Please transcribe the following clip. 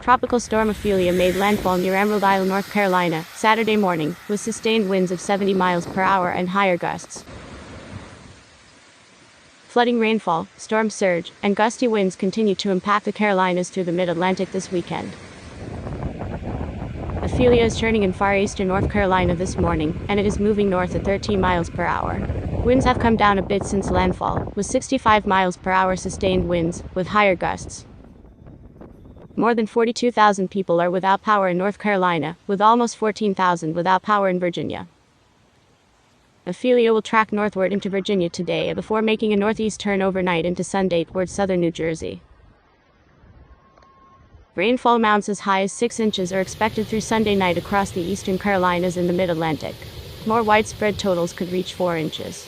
Tropical storm Ophelia made landfall near Emerald Isle, North Carolina, Saturday morning, with sustained winds of 70 miles per hour and higher gusts. Flooding, rainfall, storm surge, and gusty winds continue to impact the Carolinas through the mid-Atlantic this weekend. Ophelia is churning in far eastern North Carolina this morning, and it is moving north at 13 miles per hour. Winds have come down a bit since landfall, with 65 miles per hour sustained winds, with higher gusts. More than 42,000 people are without power in North Carolina, with almost 14,000 without power in Virginia. Ophelia will track northward into Virginia today before making a northeast turn overnight into Sunday towards southern New Jersey. Rainfall amounts as high as 6 inches are expected through Sunday night across the eastern Carolinas and the mid-Atlantic. More widespread totals could reach 4 inches.